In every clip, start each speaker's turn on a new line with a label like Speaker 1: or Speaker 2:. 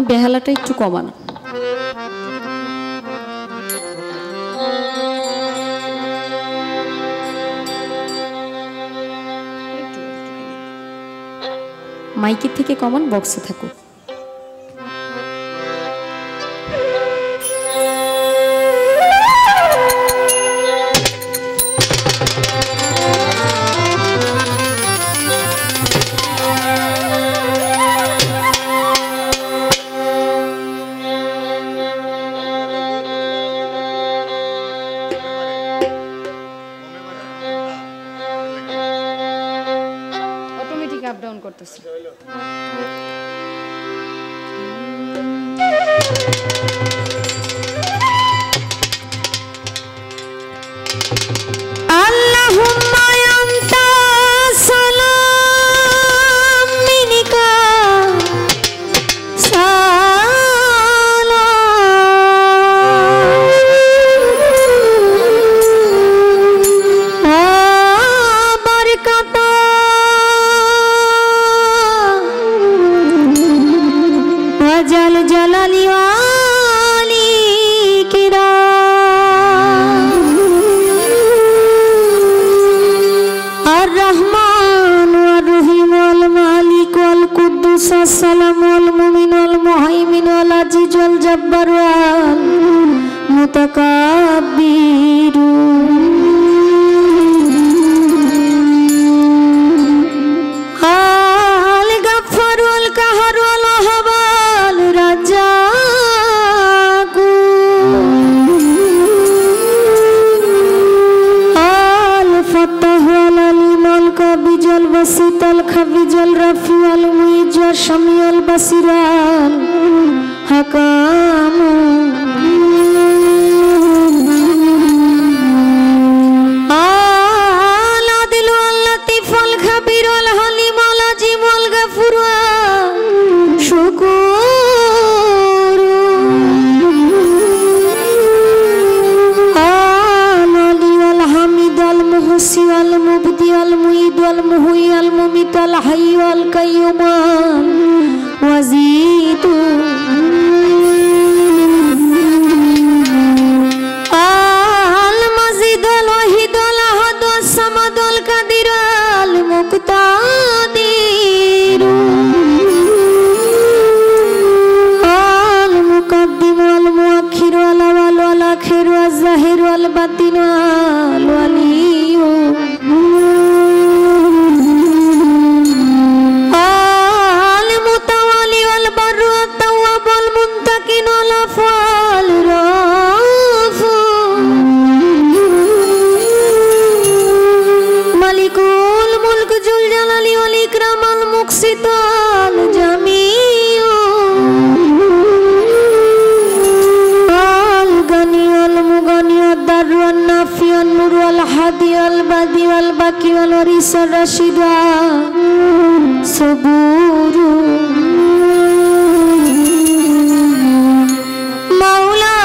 Speaker 1: বেহালাটা একটু কমান। মাইকের থেকে কমান, বক্সে থাকো। অটোমেটিক আপ ডাউন করতেছে।
Speaker 2: আল্লাহুম্মা আনতা সালাম মিনকা সালামুল মুমিনুল মুহাইমিনুল আজিজুল জব্বারুল মুতাকাব্বিরু আল গাফফারুল কাহারুল ওয়াহাবুল রাজ্জাকু আল ফাত্তাহুল আলিমুল কাবিজুল বাসিতুল খাবিজুল রাফিউল মুইজ্জুল শামিউল বাসিরাল হাকামু আল আদিলুল লাতিফুল খাবিরুল হালিমুল আজিমুল গাফুরুল শুকুরু আল আলিউল হামিদুল মুহসিউল মুবদিউল মুঈদুল মুহয়িল মুমিতুল হাইয়ুল কাইয়্যুমুল ওয়াজিদু আল মাজিদুল ওয়াহিদুল আহাদুস সামাদুল কাদিরুল মুকতাদিরু আল মুকদ্দিমুল মুআখিরু ওয়াল আওয়ালু ওয়াল আখিরু ওয়াজ যাহিরু ওয়াল বাতিনু ওয়াল ওয়ালিয়্যু মুকসিতুল জামিউ আল গানিউল মুগানিউদ দারুন নাফিউন নুরুল হাদিউল বাদিউল বাকিউল ওয়ারিসুর রাশিদু সবুরু মাওলা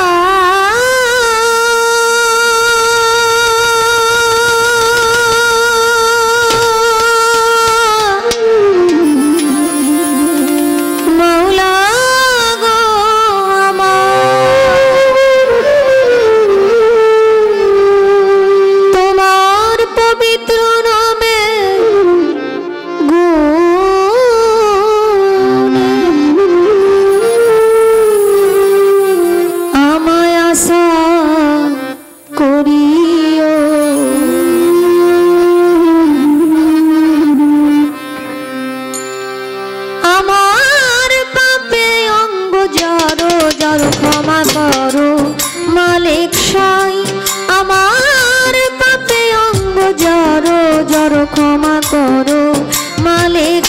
Speaker 2: ক্ষমা করো মালিক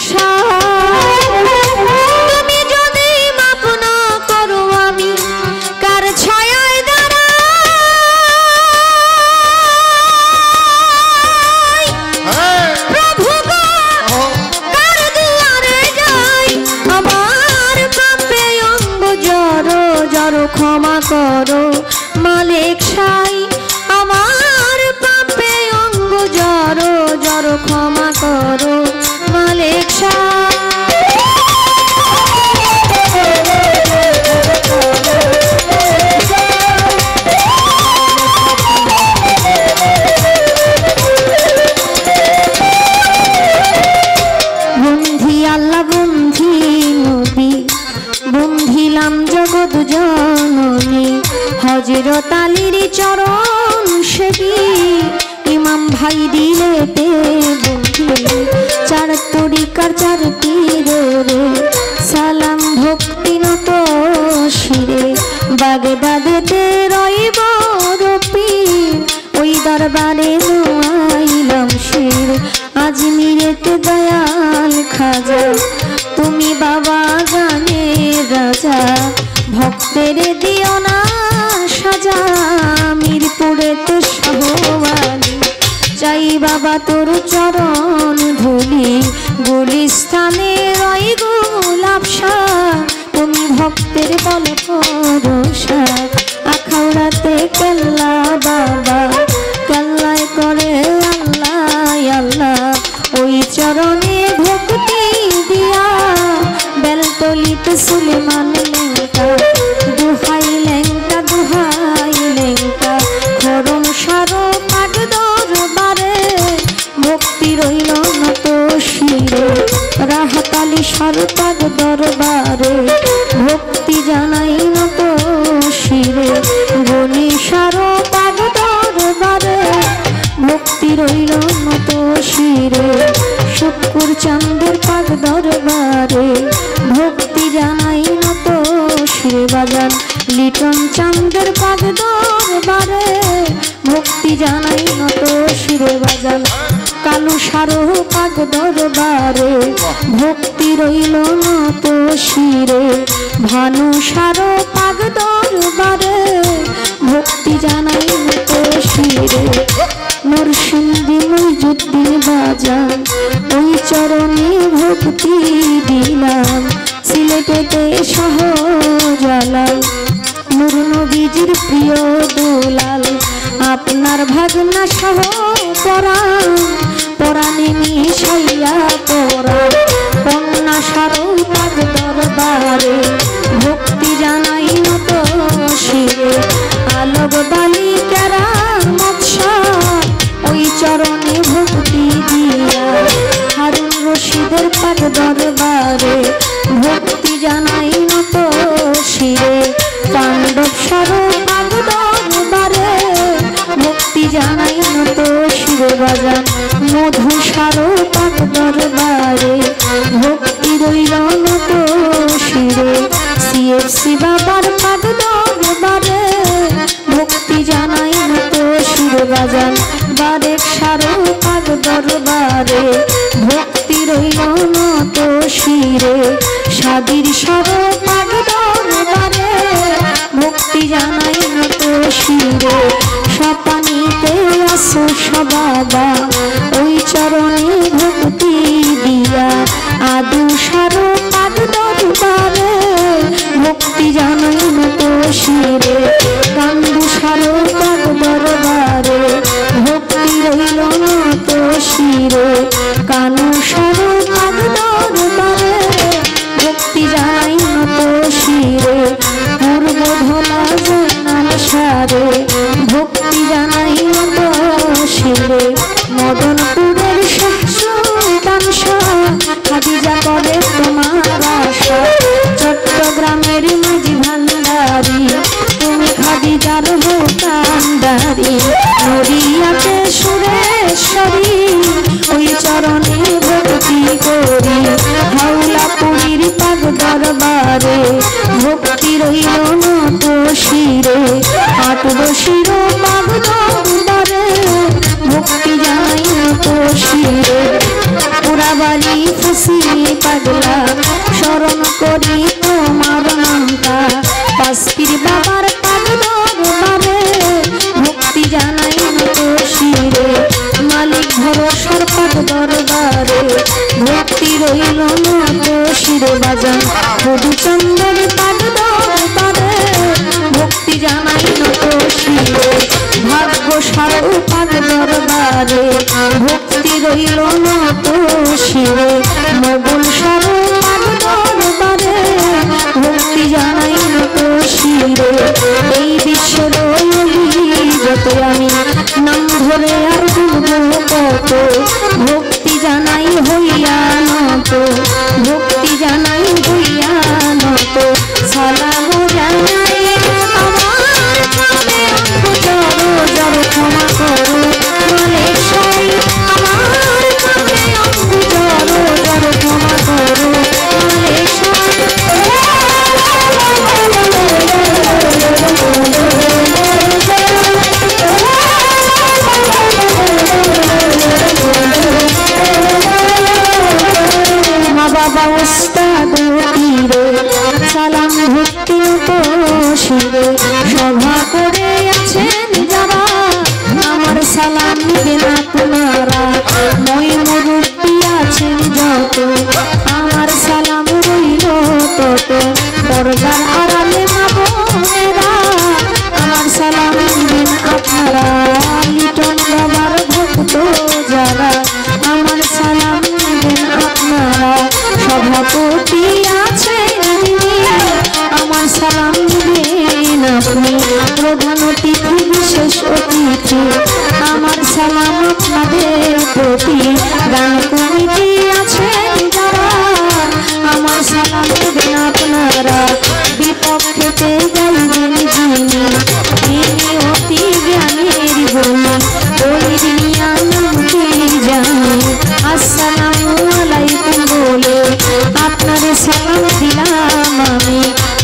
Speaker 2: তুমি যদি মাফ না করো আমি কার ছায়ায় দাঁড়াই প্রভু গো কার দুয়ারে যাই আমার পাপে অঙ্গ জড়ো জড়ো ক্ষমা করো মালিক সাই আমার পাপে অঙ্গ জড়ো জড়ো ক্ষমা করো মালিক সাই বাগদাদেতে রইব রূপী ওই দরবারে নোয়াইলাম শির আজমিরেতে দয়াল খাজা তুমি বাবা গানের রাজা ভক্তের দিও না সাজা মিরপুরেতে শাহওয়ালি চাই বাবা তোর চরণ ধুলি গুলিস্তানে রই গোলাপ শাহ তুমি ভক্তের বল ভরসা আখাউড়াতে কেল্লা বাবা কেল্লায় করে আল্লাহ আল্লাহ ওই চরণে ভক্তি দিয়া বেলতলিতে সুলেমান লেঙ্কা দুহাই লেঙ্কা খরম সারো পাগ দরবারে ভক্তি রইল নত শিরে রাহাতালি সারো পাগ দরবারে ভক্তি জানাই নত শিরে গনি সারো পাগ দরবারে ভক্তি রইল নত শিরে শুকুর চাঁদের পাগ দরবারে ভক্তি জানাই নত শিরে বাজান লিটন চাঁদের পাগ দরবারে ভক্তি জানাই নত শিরে বাজান কালু সারো পাগ দরবারে ভক্তি রইল নত শিরে ভানু সারো পাগ দরবারে ভক্তি জানাই নত শিরে নরসিংদী মইজুদ্দিন বাজান ওই চরণে ভক্তি দিলাম সিলেটেতে শাহজালাল নূর নবীজির প্রিয় দুলাল আপনার ভাগনা সহ পরাণ পরাণে মিশাইয়া পরাণ কন্যা সারো পাগ দরবারে ভক্তি জানাই নত শিরে আলোক বালিকারা মৎসা ওই চরণে ভক্তি দিয়া হারুন রশিদের পাগ দরবারে ভক্তি জানাই নত শিরে পাণ্ডব সারো পাগ দরবারে ভক্তি জানাই নত শিরে বাজান মধু সারো পাগ দরবারে ভক্তি রইল নত শিরে সিএফসি বাবার পাগ দরবারে ভক্তি জানাই নত শিরে বাজান বারেক সারো পাগ দরবারে ভক্তি রইল নত শিরে সাদির সারো পাগ দরবারে ভক্তি জানাই নত শিরে সপানিতে আসো বাবা ওই চরণে ভক্তি দিয়া আদু সারো পাগ দরবারে ভক্তি জানাই নত শিরে কান্দু সারো পাগ দরবারে ভক্তি রইল নত শিরে কানু সারো পাগ দরবারে ভক্তি জানাই নত শিরে পূর্ব ধলা জানাল সারে ভক্তি জানাই নত শিরে মদনপুরের শাহসুলতান শাহ খাদিজা করে তোমার আশা চট্টগ্রামের মাঝি ভান্ডারি তুমি খাদিজার হোকান্ডারি নদিয়াতে সুরেশ্বরী ওই চরণে ভক্তি করি হাওলাপুরীর পাগ দরবারে ভক্তি রইল নত শিরে আটব শিরো পাগ দরবারে ভক্তি জানাই নত শিরে পুরাবাড়ি ফুসি পাগলা স্মরণ করি তোমার নামটা পাঁচপীর বাবার পাগ দরবারে ভক্তি জানাই নত শিরে মালিক ভরসার পাগ দরবারে ভক্তি রইল নত শিরে বাজান মধুচন্দ্রের পাগ দরবারে ভক্তি জানাই নত শিরে ভাগ্য সারো পাগ দরবারে ভক্তি রইল নত শিরে মোগল সারো পাগ দরবারে ভক্তি জানাই নত শিরে এই বিশ্বের যত আমি নাম ধরে আর দুর্গ কত ভক্তি জানাই হইয়া নত ভক্তি জানাই হইয়া নত সালাম জানাই আমার কামে জড় জড় ক্ষমা করো মালিক সাই আমার কামে জড় জড় ক্ষমা করো পর্দার আড়ালে মা বোনেরা আমার সালাম দিবেন আপনারা। লিটন বাবার ভক্ত যারা আমার সালাম দিবেন আপনারা। সভাপতি আছেন যিনি আমার সালাম দিবেন আপনি। প্রধান অতিথি বিশেষ অতিথি আমার সালাম আপনাদের প্রতি। গান কমিটি আছেন যারা আমার সালাম দেবেন আপনারা। বিপক্ষেতে গাইবেন যিনি তিনি অতি জ্ঞানের গুণী। ওই দুনিয়া নামটি জানি আসসালামু আলাইকুম বলে আপনাদের সালাম দিলাম আমি।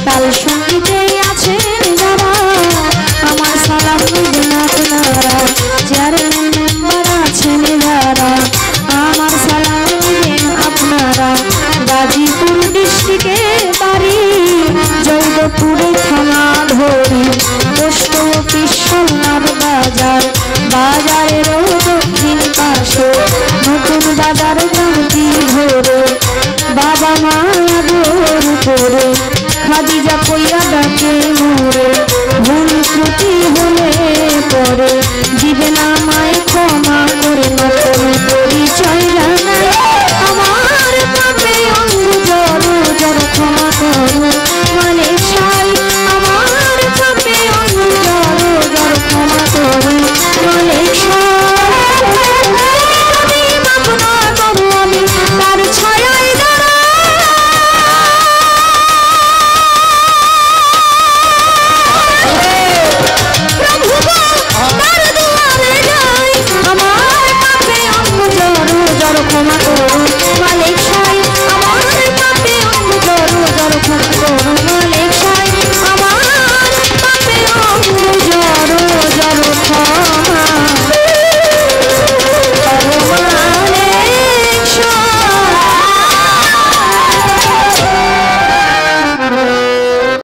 Speaker 2: তাল সঙ্গীতে আছেন যারা আমার সালাম দিবেন আপনারা। চেয়ারম্যান মেম্বার আছেন যারা আমার সালাম দিবেন আপনারা। গাজীপুর ডিস্ট্রিক্টে বাড়ি, জয়দেবপুরে